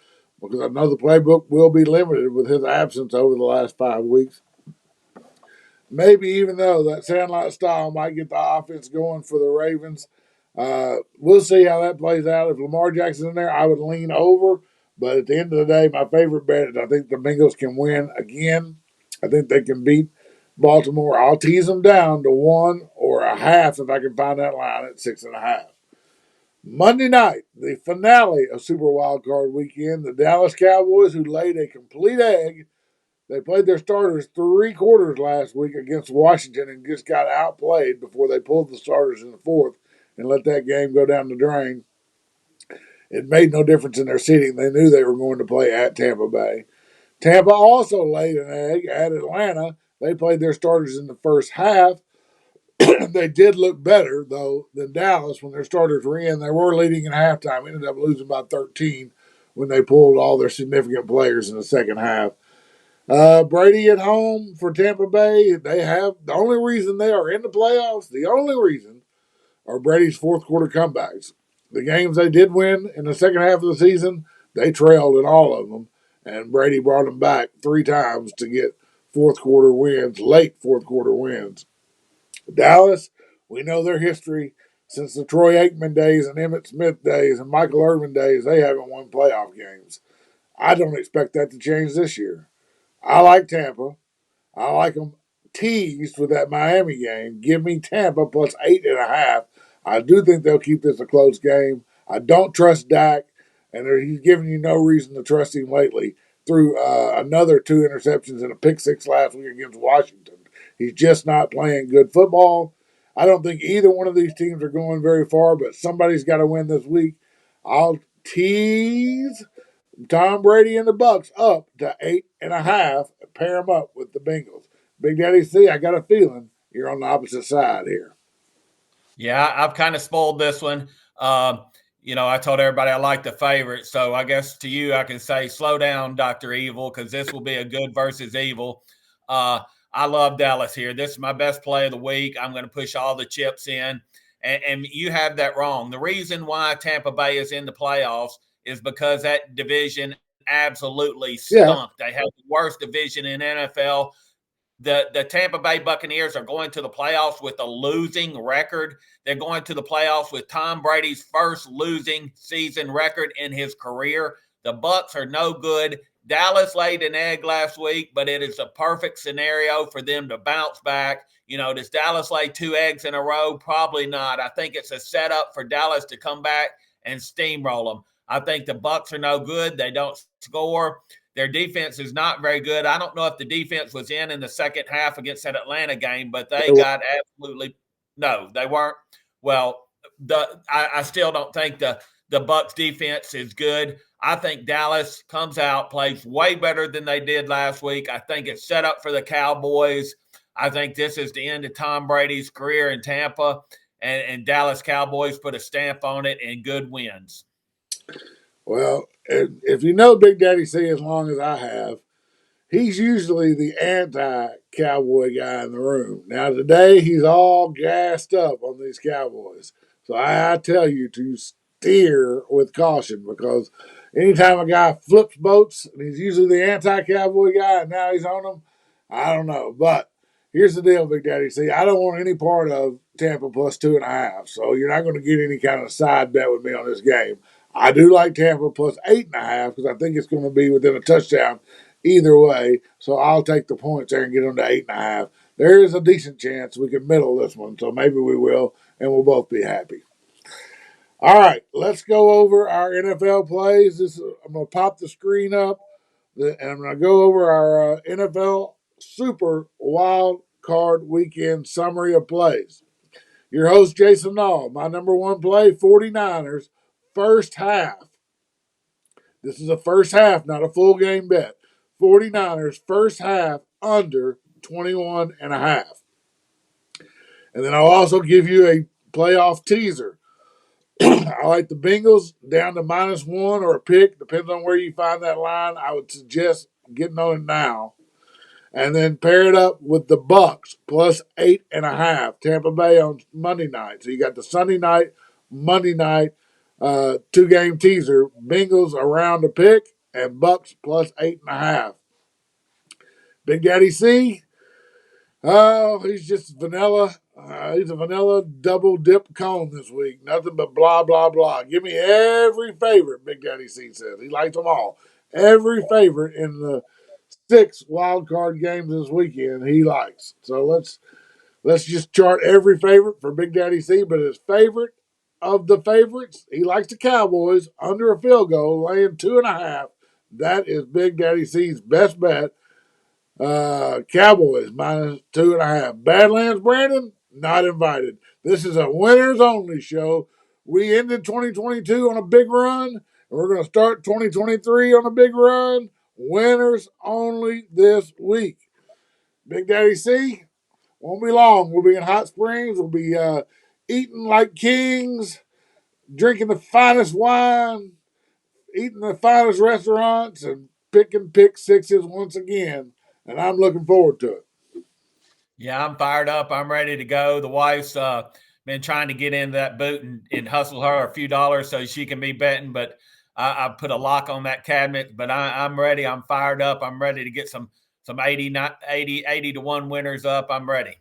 because I know the playbook will be limited with his absence over the last 5 weeks. Maybe even though that sandlot style might get the offense going for the Ravens. We'll see how that plays out. If Lamar Jackson's in there, I would lean over. But at the end of the day, my favorite bet is I think the Bengals can win again. I think they can beat Baltimore. I'll tease them down to 1 or a half if I can find that line at 6.5. Monday night, the finale of Super Wildcard Weekend, the Dallas Cowboys, who laid a complete egg. They played their starters 3 quarters last week against Washington and just got outplayed before they pulled the starters in the fourth and let that game go down the drain. It made no difference in their seeding. They knew they were going to play at Tampa Bay. Tampa also laid an egg at Atlanta. They played their starters in the first half. They did look better, though, than Dallas when their starters were in. They were leading at halftime, ended up losing by 13 when they pulled all their significant players in the second half. Brady at home for Tampa Bay. They have the only reason they are in the playoffs, the only reason, are Brady's fourth quarter comebacks. The games they did win in the second half of the season, they trailed in all of them, and Brady brought them back 3 times to get fourth quarter wins, late fourth quarter wins. Dallas We know their history since the Troy Aikman days and Emmitt Smith days and Michael Irvin days. They haven't won playoff games. I don't expect that to change this year. I like Tampa. I like them teased with that Miami game. Give me Tampa plus 8.5. I do think they'll keep this a close game. I don't trust Dak, and he's given you no reason to trust him lately through another 2 interceptions and a pick six last week against Washington. He's just not playing good football. I don't think either one of these teams are going very far, but somebody's got to win this week. I'll tease Tom Brady and the Bucks up to 8.5 and pair them up with the Bengals. Big Daddy C, I got a feeling you're on the opposite side here. Yeah, I've kind of spoiled this one. I told everybody I like the favorite. So I guess to you, I can say, slow down, Dr. Evil, because this will be a good versus evil. I love Dallas here. This is my best play of the week. I'm going to push all the chips in. And you have that wrong. The reason why Tampa Bay is in the playoffs is because that division absolutely stunk. Yeah. They have the worst division in NFL. The Tampa Bay Buccaneers are going to the playoffs with a losing record. They're going to the playoffs with Tom Brady's first losing season record in his career. The Bucs are no good. Dallas laid an egg last week, but it is a perfect scenario for them to bounce back. Does Dallas lay 2 eggs in a row? Probably not. I think it's a setup for Dallas to come back and steamroll them. I think the Bucs are no good. They don't score. Their defense is not very good. I don't know if the defense was in the second half against that Atlanta game, but they got absolutely – no, they weren't. Well, I still don't think the Bucs defense is good. I think Dallas comes out, plays way better than they did last week. I think it's set up for the Cowboys. I think this is the end of Tom Brady's career in Tampa, and Dallas Cowboys put a stamp on it and good wins. Well, if you know Big Daddy C as long as I have, he's usually the anti-Cowboy guy in the room. Now, today, he's all gassed up on these Cowboys. So I tell you to steer with caution, because anytime a guy flips boats, and he's usually the anti-Cowboy guy, and now he's on them, I don't know. But here's the deal, Big Daddy C. I don't want any part of Tampa plus 2.5. So you're not going to get any kind of side bet with me on this game. I do like Tampa plus 8.5 because I think it's going to be within a touchdown either way. So I'll take the points there and get them to 8.5. There is a decent chance we can middle this one, so maybe we will, and we'll both be happy. All right, let's go over our NFL plays. I'm going to pop the screen up, and I'm going to go over our NFL Super Wildcard Weekend summary of plays. Your host, Jason Nall. My number one play, 49ers, first half. This is a first half, not a full game bet. 49ers, first half, under 21.5. And then I'll also give you a playoff teaser. I like the Bengals down to -1 or a pick, depends on where you find that line. I would suggest getting on it now. And then pair it up with the Bucks plus 8.5. Tampa Bay on Monday night. So you got the Sunday night, Monday night, 2-game teaser. Bengals around the pick and Bucks plus 8.5. Big Daddy C. Oh, he's just vanilla. He's a vanilla double dip cone this week. Nothing but blah, blah, blah. Give me every favorite, Big Daddy C says. He likes them all. Every favorite in the 6 wild card games this weekend he likes. So let's just chart every favorite for Big Daddy C. But his favorite of the favorites, he likes the Cowboys under a field goal, laying 2.5. That is Big Daddy C's best bet. Cowboys -2.5. Badlands Brandon, not invited. This is a winners only show. We ended 2022 on a big run, and we're going to start 2023 on a big run. Winners only this week. Big Daddy C, won't be long. We'll be in Hot Springs. We'll be eating like kings, drinking the finest wine, eating the finest restaurants, and picking pick sixes once again. And I'm looking forward to it. Yeah, I'm fired up. I'm ready to go. The wife's been trying to get into that boot and hustle her a few dollars so she can be betting, but I put a lock on that cabinet. But I'm ready. I'm fired up. I'm ready to get some 80 to 1 winners up. I'm ready.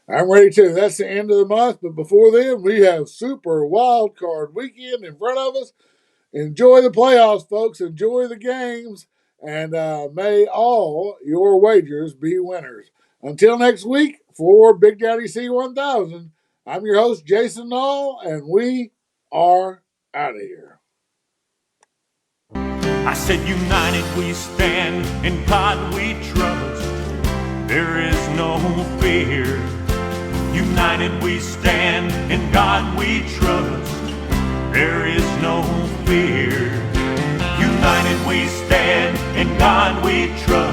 I'm ready too. That's the end of the month, but before then, we have Super Wildcard Weekend in front of us. Enjoy the playoffs, folks. Enjoy the games, and may all your wagers be winners. Until next week, for Big Daddy C1000, I'm your host, Jason Nall, and we are out of here. I said, united we stand, in God we trust. There is no fear. United we stand, in God we trust. There is no fear. United we stand, in God we trust.